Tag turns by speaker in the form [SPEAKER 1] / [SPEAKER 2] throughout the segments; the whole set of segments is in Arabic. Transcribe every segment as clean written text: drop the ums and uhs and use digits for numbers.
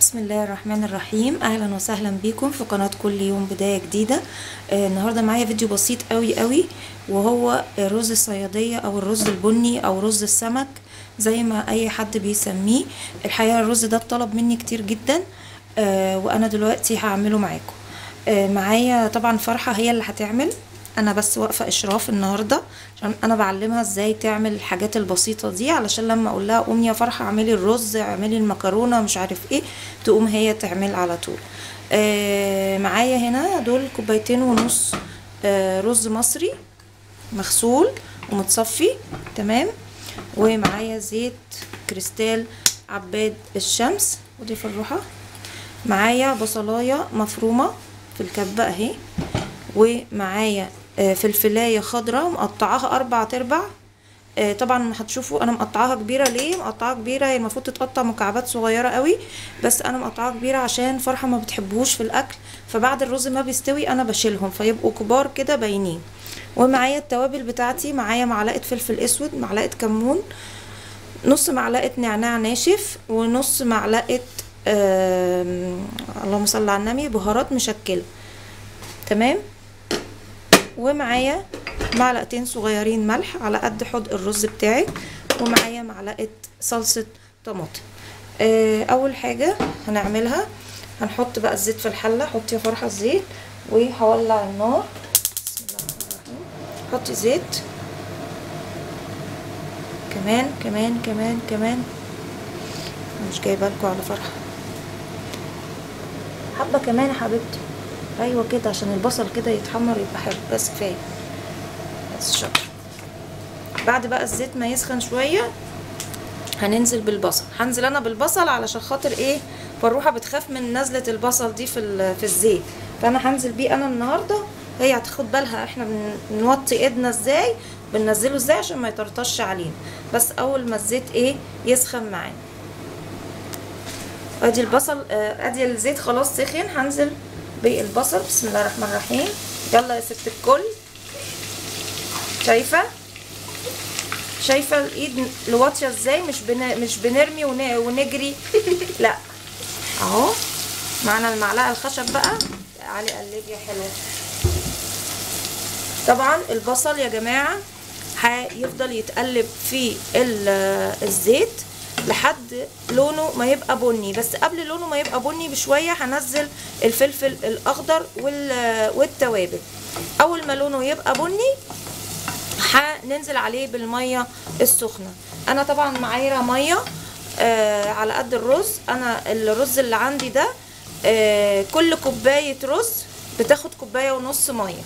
[SPEAKER 1] بسم الله الرحمن الرحيم. اهلا وسهلا بكم في قناة كل يوم بداية جديدة. النهاردة معايا فيديو بسيط قوي وهو رز الصيادية او الرز البني او رز السمك زي ما اي حد بيسميه. الحقيقة الرز ده اتطلب مني كتير جدا وانا دلوقتي هعمله معاكم. معايا طبعا فرحة هي اللي هتعمل، انا بس واقفه اشراف النهارده عشان انا بعلمها ازاي تعمل الحاجات البسيطه دي، علشان لما اقول لها قومي يا فرحه اعملي الرز اعملي المكرونه مش عارف ايه تقوم هي تعمل على طول. معايا هنا دول كوبايتين ونص رز مصري مغسول ومتصفي تمام، ومعايا زيت كريستال عباد الشمس ودي فروحه، معايا بصلايه مفرومه في الكبه اهي، ومعايا فلفلايه خضراء مقطعاها 4/4. طبعا هتشوفوا انا مقطعاها كبيره. ليه مقطعاها كبيره؟ هي المفروض تتقطع مكعبات صغيره قوي، بس انا مقطعاها كبيره عشان فرحه ما بتحبوش في الاكل، فبعد الرز ما بيستوي انا بشيلهم فيبقوا كبار كده باينين. ومعايا التوابل بتاعتي، معايا معلقه فلفل اسود، معلقه كمون، نص معلقه نعناع ناشف، ونص معلقه اللهم صل على النبي بهارات مشكله تمام. ومعايا معلقتين صغيرين ملح على قد حوض الرز بتاعي، ومعايا معلقه صلصه طماطم. اول حاجه هنعملها هنحط بقى الزيت في الحله. حطي يا فرحه الزيت وهولع النار. بسم الله الرحمن الرحيم. حطي زيت كمان كمان كمان كمان، مش جايبه لكم على فرحه، حبه كمان يا حبيبتي. ايوه كده عشان البصل كده يتحمر يبقى حلو، بس كفايه بس شكرا. بعد بقى الزيت ما يسخن شويه هننزل بالبصل. هنزل انا بالبصل علشان خاطر ايه، فروحه بتخاف من نزله البصل دي في الزيت، فانا هنزل بيه انا النهارده. هي هتاخد بالها احنا بنوطي ايدنا ازاي بننزله ازاي عشان ما يطرطش علينا، بس اول ما الزيت ايه يسخن معانا. ادي البصل ادي الزيت خلاص سخن، هنزل بالبصل. بسم الله الرحمن الرحيم. يلا يا ست الكل، شايفه الايد الواطيه ازاي؟ مش بنرمي ونجري لا اهو. معانا المعلقه الخشب بقى، تعالي قلبي يا حلوه. طبعا البصل يا جماعه هيفضل يتقلب في الزيت لحد لونه ما يبقى بني، بس قبل لونه ما يبقى بني بشويه هنزل الفلفل الاخضر والتوابل. اول ما لونه يبقى بني هننزل عليه بالميه السخنه. انا طبعا معايره ميه على قد الرز. انا الرز اللي عندي ده كل كوبايه رز بتاخد 1.5 كوبايه ميه،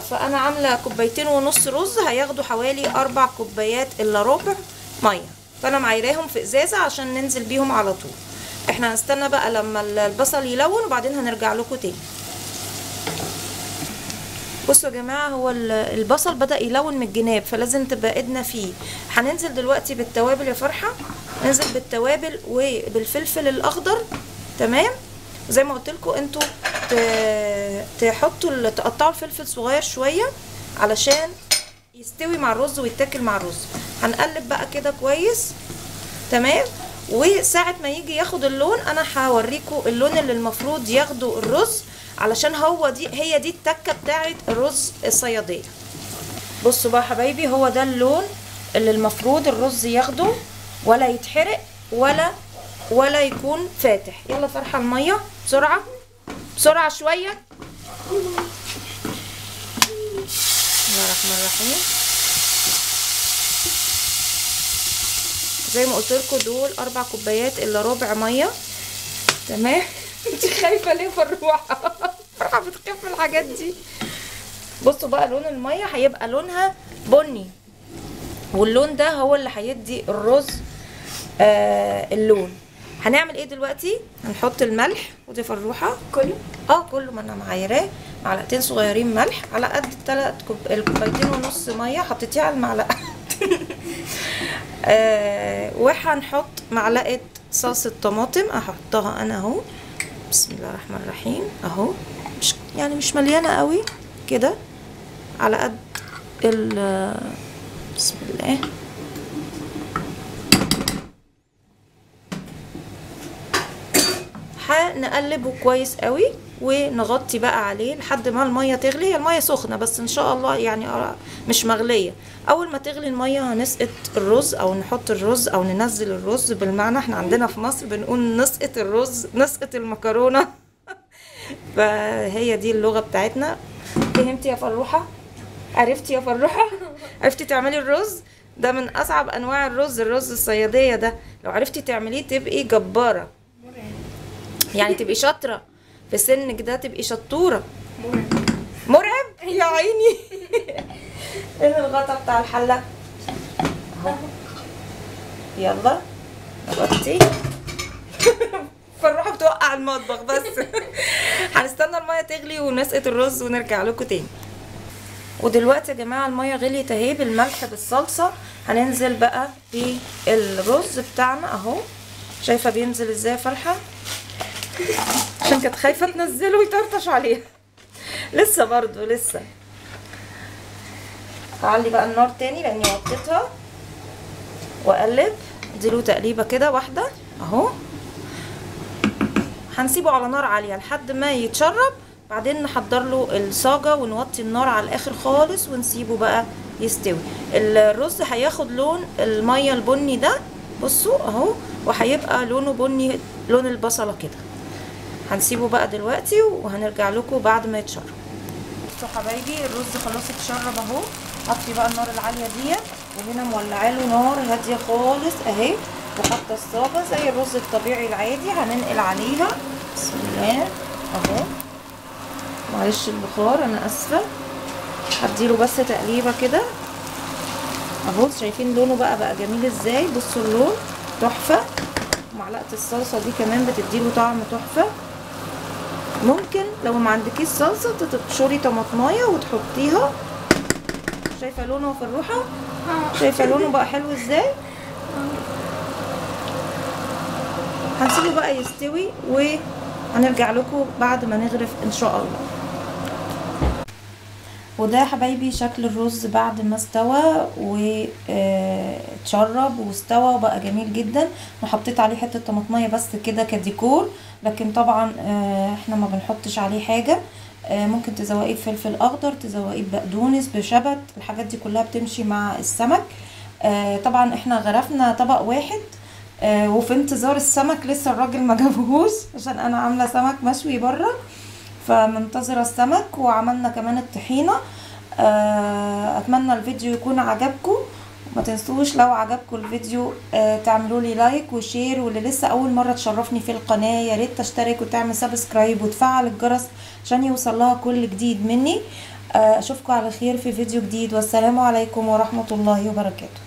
[SPEAKER 1] فانا عامله 2.5 كوبايه رز هياخدوا حوالي 4 كوبايات الا ربع ميه، فانا معايراهم في ازازه عشان ننزل بيهم على طول. احنا هنستنى بقى لما البصل يلون وبعدين هنرجع لكم تاني. بصوا يا جماعه هو البصل بدأ يلون من الجناب فلازم تبقى ايدنا فيه. هننزل دلوقتي بالتوابل يا فرحه، ننزل بالتوابل وبالفلفل الاخضر تمام. زي ما قلت لكم انتوا تقطعوا الفلفل صغير شويه علشان يستوي مع الرز ويتاكل مع الرز. هنقلب بقى كده كويس تمام، وساعه ما يجي ياخد اللون انا هوريكم اللون اللي المفروض ياخده الرز، علشان هي دي التكه بتاعه الرز الصياديه. بصوا بقى حبايبي، هو ده اللون اللي المفروض الرز ياخده، ولا يتحرق ولا يكون فاتح. يلا فرحه الميه بسرعه بسرعه شويه. بسم الله الرحمن الرحيم. زي ما قلت لكم دول 4 كوبايات الا ربع ميه تمام. انت خايفه ليه فروحه؟ فرحه بتخاف من الحاجات دي. بصوا بقى لون الميه هيبقى لونها بني، واللون ده هو اللي هيدي الرز اللون. هنعمل ايه دلوقتي؟ هنحط الملح ودي فروحه كله كله، ما انا معايراه معلقتين صغيرين ملح على قد 3 كوبايتين ونص ميه حطيتيها على المعلقه. وهنحط معلقه صلصه طماطم احطها انا اهو. بسم الله الرحمن الرحيم اهو، مش مليانه قوي كده، على قد بسم الله. هنقلبه كويس قوي ونغطي بقى عليه لحد ما الميه تغلي. هي الميه سخنه بس ان شاء الله يعني مش مغليه. اول ما تغلي الميه هنسقط الرز او نحط الرز او ننزل الرز، بالمعنى احنا عندنا في مصر بنقول نسقط الرز، نسقط المكرونه. فهي دي اللغه بتاعتنا. فهمتي يا فروحه؟ عرفتي يا فروحه؟ عرفتي تعملي الرز؟ ده من اصعب انواع الرز، الرز الصياديه ده لو عرفتي تعمليه تبقي جباره، يعني تبقي شاطره في سنك ده، تبقي شطوره. مرعب يا عيني. ايه الغطا بتاع الحله اهو. يلا نغطي. فالروحه بتوقع المطبخ بس. هنستنى الميه تغلي ونسقط الرز ونرجع لكم تاني. ودلوقتي يا جماعه الميه غليت اهي بالملح بالصلصه. هننزل بقى بالرز بتاعنا اهو. شايفه بينزل ازاي يا فرحه؟ عشان كانت خايفه تنزله ويطرطش عليها. لسه برضو لسه. هعلي بقى النار تاني لاني وطيتها واقلب. اديله تقليبه كده واحده اهو. هنسيبه على نار عاليه لحد ما يتشرب، بعدين نحضر له الصاجه ونوطي النار على الاخر خالص ونسيبه بقى يستوي. الرز هياخد لون الميه البني ده، بصوا اهو، وهيبقى لونه بني لون البصله كده. هنسيبه بقى دلوقتي وهنرجع لكم بعد ما يتشرب. بصوا حبايبي الرز خلاص اتشرب اهو. هطفي بقى النار العاليه ديت وهنا مولعه له نار هاديه خالص اهي، وحاطه الصاجه زي الرز الطبيعي العادي. هننقل عليها بسم الله اهو. معلش البخار انا اسفه. هديله بس تقليبه كده اهو. شايفين لونه بقى جميل ازاي؟ بصوا اللون تحفه. معلقه الصلصه دي كمان بتديله طعم تحفه. ممكن لو ما عندكيش صلصه تبشري طماطمايه وتحطيها. شايفه لونه في الروحه؟ شايفه لونه بقى حلو ازاي؟ هنسيبه بقى يستوي وهنرجع لكم بعد ما نغرف ان شاء الله. وده يا حبايبي شكل الرز بعد ما استوى واتشرب واستوى وبقى جميل جدا. انا حطيت عليه حته طماطميه بس كده كديكور، لكن طبعا احنا ما بنحطش عليه حاجه. ممكن تزوقيه بفلفل اخضر، تزوقيه ببقدونس، بشبت، الحاجات دي كلها بتمشي مع السمك. طبعا احنا غرفنا طبق واحد وفي انتظار السمك لسه الراجل ما جابهوش عشان انا عامله سمك مشوي بره، فمنتظره السمك. وعملنا كمان الطحينه. اتمنى الفيديو يكون عجبكم. ما تنسوش لو عجبكم الفيديو تعملوا لي لايك وشير، واللي لسه اول مره تشرفني في القناه يا ريت تشترك وتعمل سبسكرايب وتفعل الجرس عشان يوصل لها كل جديد مني. اشوفكم على خير في فيديو جديد، والسلام عليكم ورحمه الله وبركاته.